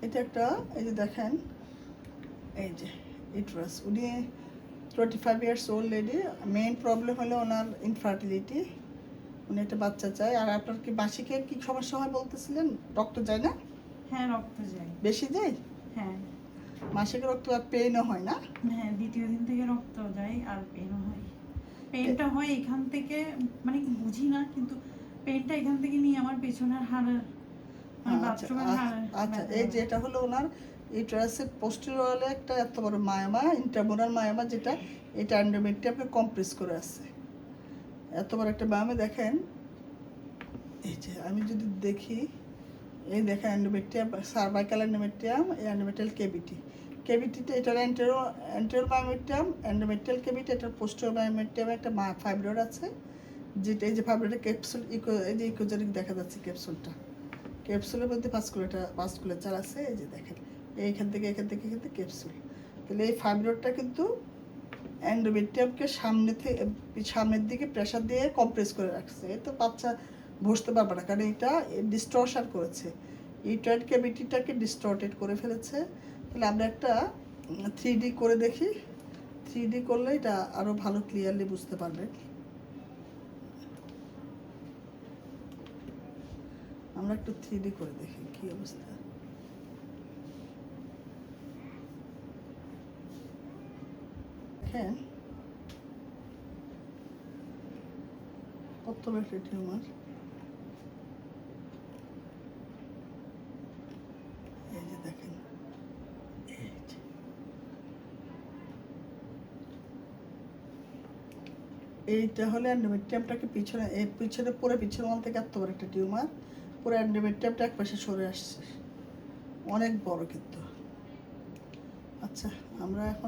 এটা একটা, এই যে দেখেন, এই যে ইউটেরাস। উনি 25 years old lady. Main problem হলো ওনার ইনফার্টিলিটি। উনি একটা বাচ্চা চায়। আর আপনার কি মাসিকের কি সমস্যা হয় বলতেছিলেন? রক্ত যায় না? হ্যাঁ, রক্ত যায়। বেশি যায়? হ্যাঁ। মাসিকের রক্ত আর পেইনও হয় না? হ্যাঁ, দ্বিতীয় দিন থেকে রক্ত যায় আর পেনও হয়। পেনটা হয় এখান থেকে, মানে বুঝি না, কিন্তু পেনটা এখান থেকে নিয়ে আমার পেছনের হাড়, মানে আচ্ছা বাথরুমের হাড়। আচ্ছা, এই যে এটা হলো ওনার ইউটেরাসের পোস্টেরিয়রে একটা এত বড় মায়ামা, ইন্টারমোনাল মায়ামা, যেটা এটা এন্ডোমেট্রিয়ামকে কমপ্রেস করে আছে। এত বড় একটা মায়ামা দেখেন। এই যে আমি যদি দেখি, এই দেখেন এন্ডোমেট্রিয়াম, সার্ভাইকাল এন্ডোমেট্রিয়াম, এই এন্ডোমেট্রিয়াল কেভিটি। কেভিটিতে এটার এন্টেরিয়র মায়োমেট্রিয়াম, এন্ডোমেট্রিয়াল কেভিটি, এটার পোস্টেরিয়র মায়োমেট্রিয়াম একটা ফাইব্রয়েড আছে, যেটা এই যে ফাইব্রয়েডের ক্যাপসুল, এই যে ইকোজেনিক দেখা যাচ্ছে ক্যাপসুলটা। ক্যাপসুলের মধ্যে ভাস্কুলেচার আছে, এই যে দেখেন, এইখান থেকে ক্যাপসুল। তাহলে এই ফাইব্রয়েডটা কিন্তু এন্ডোমেট্রিয়ামকে সামনের দিকে প্রেশার দিয়ে কম্প্রেস করে রাখছে। তো বাচ্চা বসতে পারবে না, কারণ এটা ডিস্টর্শন করেছে, ইউটেরাইন ক্যাভিটিটাকে ডিস্টর্টেড করে ফেলেছে। তাহলে আমরা একটা 3D করে দেখি। 3D করলে এটা আরও ভালো ক্লিয়ারলি বুঝতে পারবেন। আমরা একটু 3D করে দেখি কী অবস্থা। দেখেন কত বড় একটা টিউমার। এই যে দেখেন, এই যে এইটা হলে এন্ডোমেট্রিয়ামটাকে পিছনে, এই পিছনে পুরো পিছনে ওয়াল থেকে এত বড় একটা টিউমার, পুরো এন্ডোমেট্রিয়ামটা এক পাশে সরে আসছে, অনেক বড় কিন্তু। আচ্ছা, আমরা এখন